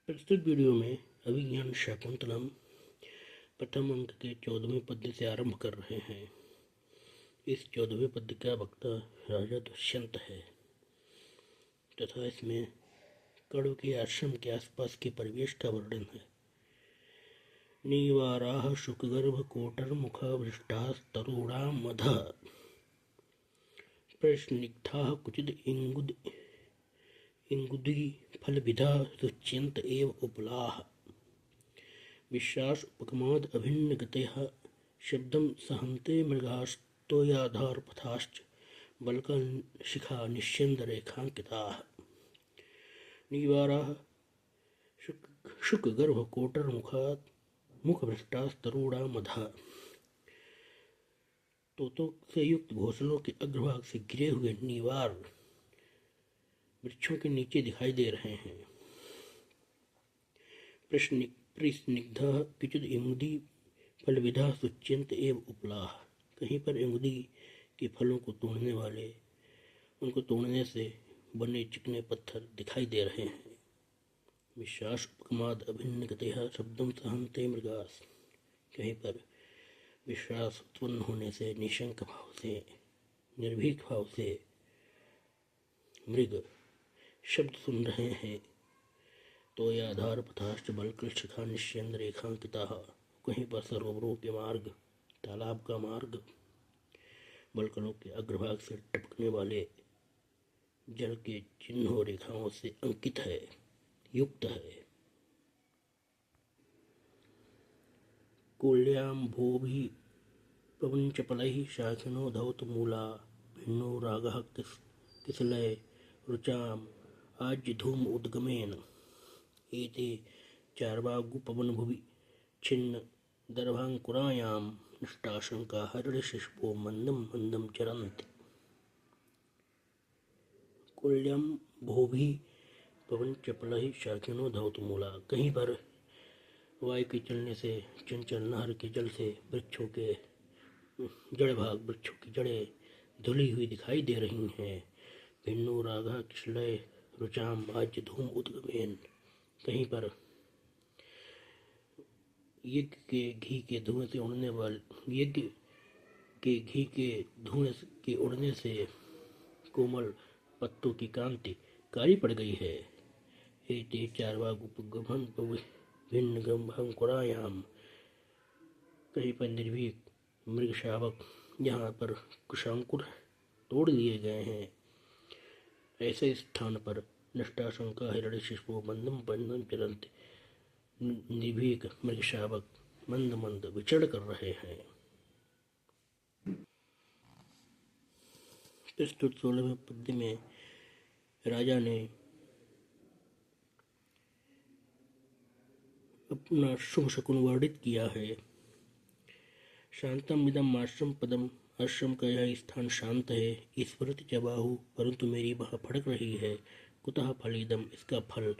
प्रस्तुत वीडियो में अभिज्ञान शाकुंतलम प्रथम अंक के 14वें पद्य से आरंभ कर रहे हैं। इस 14वें पद्य का वक्ता राजा दुष्यंत है तथा इसमें कड़ु के आश्रम के आसपास के परिवेश का वर्णन है। निवाराः शुकगर्भ कोटर मुखा भृष्टाः तरुणा मधः प्रस्निग्धाः कुचिद इंगुदी फलविधा सुच्यन्त एव उपलाः विश्वास उपगमाद अभिन्न गतयः शब्दं सहन्ते मृगास्तोयाधार पथाश्च बल्कल शिखा निश्यन्द रेखांकिताः निवाराः शुकगर्भ कोटर मुखभ्रष्टास्तरूणा मधः। तोतों से युक्त घोंसलों के अग्रभाग से घिरे हुए निवार वृक्षों के नीचे दिखाई दे रहे हैं। प्रस्निग्धः किचिद इंगुदी फलविधा सुच्यन्त एव उपलाः। कहीं पर इंगुदी के फलों को तोड़ने वाले उनको तोड़ने से बने चिकने पत्थर दिखाई दे रहे हैं। विश्वास उपगमाद अभिन्न गतयः शब्दं सहन्ते मृगास। कहीं पर विश्वास उत्पन्न होने से निशंक भाव से निर्भीक भाव से मृग शब्द सुन रहे हैं। तो यह आधार पथाश्च बलकल शिखा निश्यन्द रेखांकिताः। कहीं पर सरोवरों के मार्ग तालाब का मार्ग बलकलों के अग्रभाग से टपकने वाले जल के चिन्हों रेखाओं से अंकित है, युक्त है। कुल्याम्भोभिः पवनचपलैः शाखिनो धौतमूला भिन्नो रागः किसलय रुचाम् आज्यधूम उद्गमेन एते चार्वागुपवनभुवि छिन्न दर्भाङ्कुरायां नष्टाशंका हरिणशिशवो मन्दं मन्दं चरन्ति। कुल्याम्भोभिः पवनचपलैः शाखिनो धौतमूला। कहीं पर वायु के चलने से चंचल नहर के जल से वृक्षों के जड़ भाग वृक्षों की जड़ें धुली हुई दिखाई दे रही हैं। भिन्नो रागः किसलय रुचाम आज्य धूम उद्गमेन। कहीं पर यज्ञ के घी के धुएं से उड़ने वाले यज्ञ के घी के धुएं के उड़ने से कोमल पत्तों की कांति काली पड़ गई है। एते चार्वागुपगमन भिन्न गंभंकुरायाम। कहीं पर निर्भीक मृग शावक यहाँ पर कुशांकुर तोड़ लिए गए हैं। ऐसे स्थान पर नष्टाशंका हिरण्यशिशवो मंदम मंदम चरन्ति। निर्भीक मृग शावक मंद मंद विचरण कर रहे हैं। प्रस्तुत 16वें पद्य में राजा ने अपना शुभ शकुन वर्णित किया है। शांतम इदम आश्रम पदम। आश्रम का यह स्थान शांत है। ईश्वरति च बाहु। परंतु मेरी बाह फड़क रही है। कुतः फलिदम। इसका फल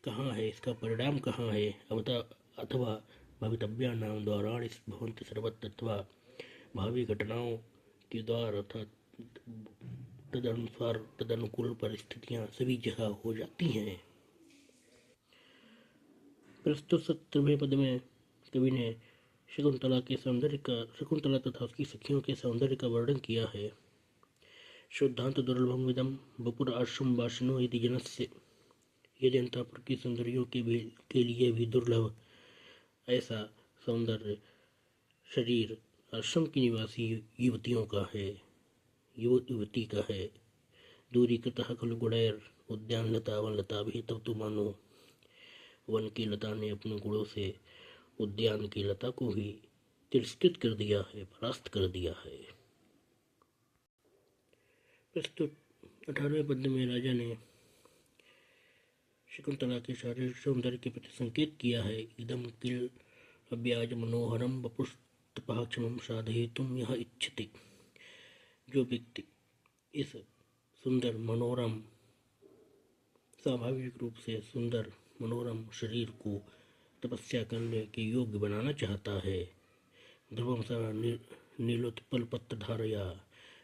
कहाँ है, इसका परिणाम कहाँ है। अथवा भवितव्या नाम द्वाराणि भवन्ति सर्वत्र। अथवा भावी घटनाओं के द्वार अर्थात तदनुसार तदनुकूल परिस्थितियाँ सभी जगह हो जाती हैं। प्रस्तुत 17वें पद में कवि ने शकुंतला तथा उसकी सखियों के सौंदर्य का वर्णन किया है। शुद्धांत दुर्लभम विदम बपुर आश्रम वासिनो यदि जनस्य। यदि अंतःपुर की सुंदरियों के लिए भी दुर्लभ ऐसा सौंदर्य शरीर आश्रम की निवासी युवतियों का है, युवती का है। दूरी कृतः खलु गुणैर उद्यान लता वन लता भी। तब तो मानो वन की लता ने अपने गुणों से उद्यान की लता को भी तिरस्कृत कर दिया है, परास्त कर दिया है। प्रस्तुत 18वें पद्य में राजा ने शकुंतला के शारीरिक सौंदर्य के प्रति संकेत किया है। इदम किल अव्याज मनोहरम वपुस्तपः क्षमं साधयितुं यः इच्छति। जो व्यक्ति इस सुंदर मनोरम स्वाभाविक रूप से सुंदर मनोरम शरीर को तपस्या करने के योग्य बनाना चाहता है। ध्रुवम सा नीलोत्पल पत्र धारया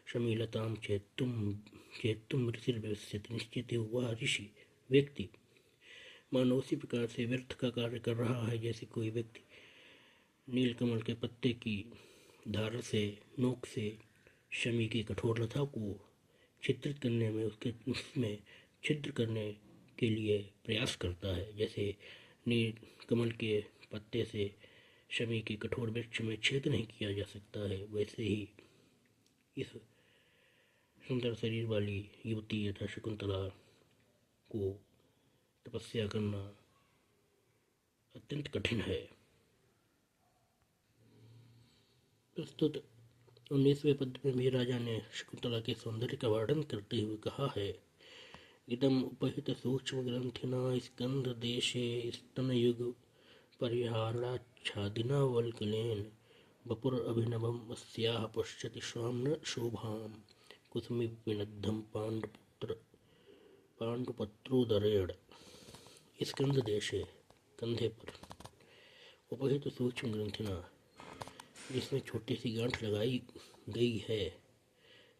शमीलताम चेतुम ऋषिर्भविष्यति। निश्चित वह ऋषि व्यक्ति मानो उसी प्रकार से व्यर्थ का कार्य कर रहा है जैसे कोई व्यक्ति नीलकमल के पत्ते की धार से, नोक से शमी की कठोर लता को चित्रित करने में उसमें छिद्र करने के लिए प्रयास करता है। जैसे नीलकमल के पत्ते से शमी के कठोर वृक्ष में छेद नहीं किया जा सकता है, वैसे ही इस सुंदर शरीर वाली युवती यथा शकुंतला को तपस्या करना अत्यंत कठिन है। प्रस्तुत 19वें पद में भी राजा ने शकुंतला के सौंदर्य का वर्णन करते हुए कहा है, इदम उपहित सूक्ष्म ग्रंथिना स्कंद देशे स्तनयुग परिहाराच्छादिना वल्कलेन वपुर अभिनवम अस्याः पश्यति स्वाम्न शोभाम कुसुमिविनद्धं पांडुपत्रोदरेण। स्कंद देशे, कंधे पर, उपहित सूक्ष्म ग्रंथिना, जिसमें छोटी सी गांठ लगाई गई है,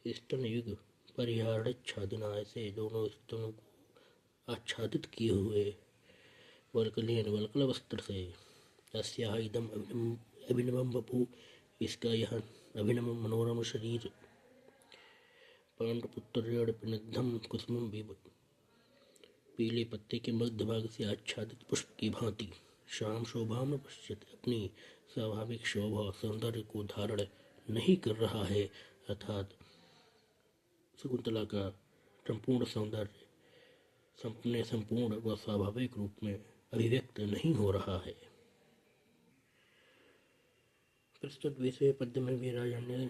स्तन युग परिहाराच्छादिना, ऐसे दोनों स्तनों को आच्छादित किए हुए, वल्कलेन, वल्कल वस्त्र से, अस्याः इदम अभिनवम वपु, इसका यह अभिनव मनोरम शरीर, पांडुपुत्रेण पिनद्धम कुसुमं विव, पीले पत्ते के मध्य भाग से आच्छादित पुष्प की भांति, श्याम शोभा में पश्चित, अपनी स्वाभाविक शोभा सौंदर्य को धारण नहीं कर रहा है, अर्थात शकुंतला का संपूर्ण सौंदर्य अपने संपूर्ण व स्वाभाविक रूप में अभिव्यक्त नहीं हो रहा है। प्रस्तुत 20वें पद्य में भी राजा ने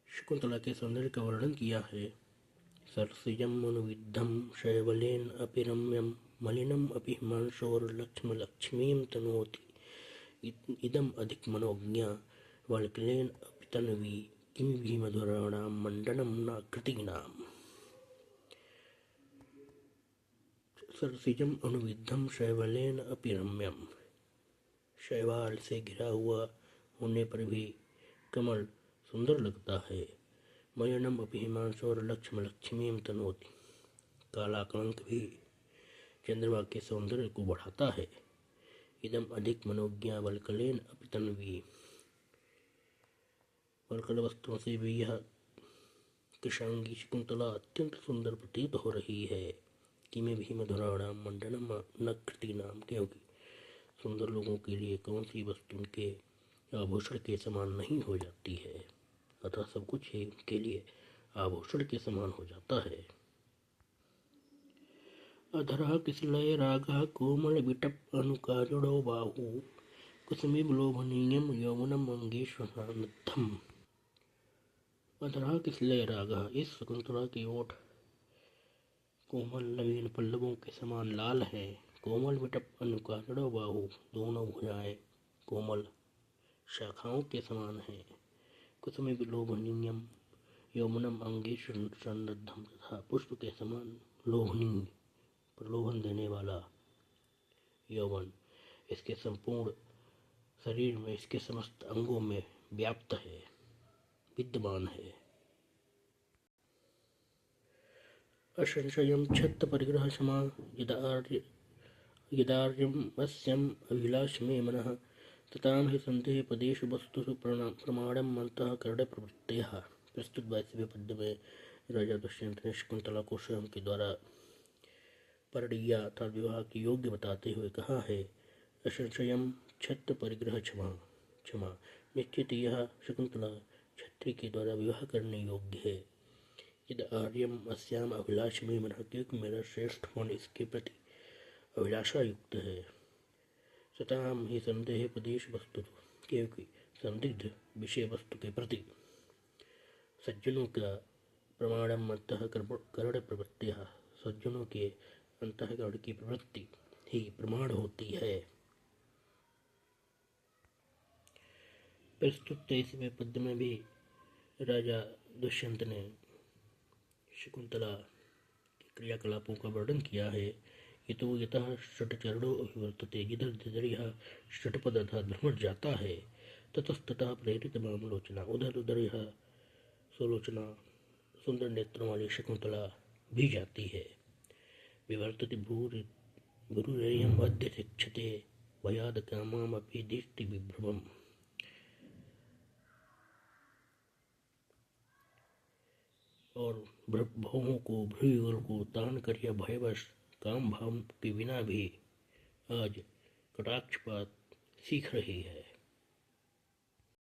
शकुंतला के सौंदर्य का वर्णन किया है। सरसिजम अनुविद्धम शैवलेन अपि रम्यम मलिनम अपि हिमांशोर्लक्ष्मीं तनोति इदम अधिक मनोज्ञा वल्कलेन अपि तन्वी किं भी मधुराणाम मंडनम न कृतीनाम। सरसिजम अनुविद्धम शैवलेन अपि रम्यम, शैवाल से घिरा हुआ होने पर भी कमल सुंदर लगता है। मलिनम अपि हिमांशोर लक्ष्मीं तनोति, काला कलंक भी चंद्रमा के सौंदर्य को बढ़ाता है। इदम अधिक मनोज्ञा वल्कलेन अपि तन्वी, वल्कल वस्त्रों से भी यह कृशांगी शकुंतला अत्यंत सुंदर प्रतीत हो रही है। किमे भी मधुराणाम मंडनम न कृतीनाम, क्योंकि सुंदर लोगों के लिए कौन सी वस्तु उनके आभूषण के समान नहीं हो जाती है, अतः सब कुछ ही उनके लिए आभूषण के समान हो जाता है। अधरा किसलय रागा कोमल विटप अनुकाजड़ो बाहु कुसुमिव लोभनीयम यौवनम अंगेश्वरनद्धम। अधरा किसलय रागा, इस शकुंतला की ओठ कोमल नवीन पल्लवों के समान लाल है। कोमल विटप अनुकाजड़ो बाहु, दोनों भुजाएं कोमल शाखाओं के समान है। कुसुमिव लोभनीयम यौवनम अंगेश्वरनद्धम, तथा पुष्प के समान लोभनीय, प्रलोभन देने वाला यौवन इसके संपूर्ण शरीर में, इसके समस्त अंगों में व्याप्त है, विद्यमान है। असंशयं छत्त परिग्रह क्षमा यदार्यम अस्यम अभिलाष में मनः तताम ही संदेह पदेशु वस्तुषु प्रमाणम अंतः कर्ण प्रवृत्तयः। प्रस्तुत 22वें पद्य में राजा दुष्यंत ने शकुंतला को स्वयं के द्वारा परिणया अर्थात विवाह के योग्य बताते हुए कहा है, असंशयम छत्त परिग्रह क्षमा, निश्चित यह शकुंतला छत्री के द्वारा विवाह करने योग्य है। यद आर्यम अस्याम अभिलाष में मन, क्योंकि मेरा श्रेष्ठ मन इसके प्रति अभिलाषा युक्त है। सताम ही संदेह प्रदेश वस्तु, क्योंकि संदिग्ध विषय वस्तु के प्रति सज्जनों का प्रमाणम अंतः कर्ण प्रवृत्तियाँ, सज्जनों के अंतःकरण की प्रवृत्ति ही प्रमाण होती है। प्रस्तुत 23वें पद्य में भी राजा दुष्यंत ने शकुंतला के क्रियाकलापों का वर्णन किया है। ये तो यतः षटचरणों अभिवर्तते, जिधर जिधर यह षटपद अर्थात भ्रमण जाता है, ततस्ततः प्रेरित वामलोचना, उधर उधर यह सुलोचना सुंदर नेत्रों वाली शकुंतला भी जाती है। विवर्तति भूरि गुरुरेयम अद्य शिक्षते भयाद कामामपि दृष्टि विभ्रमम्। और भवों को भ्रूयुगल को तान कर या भयवश काम भाव के बिना भी आज कटाक्षपात सीख रही है।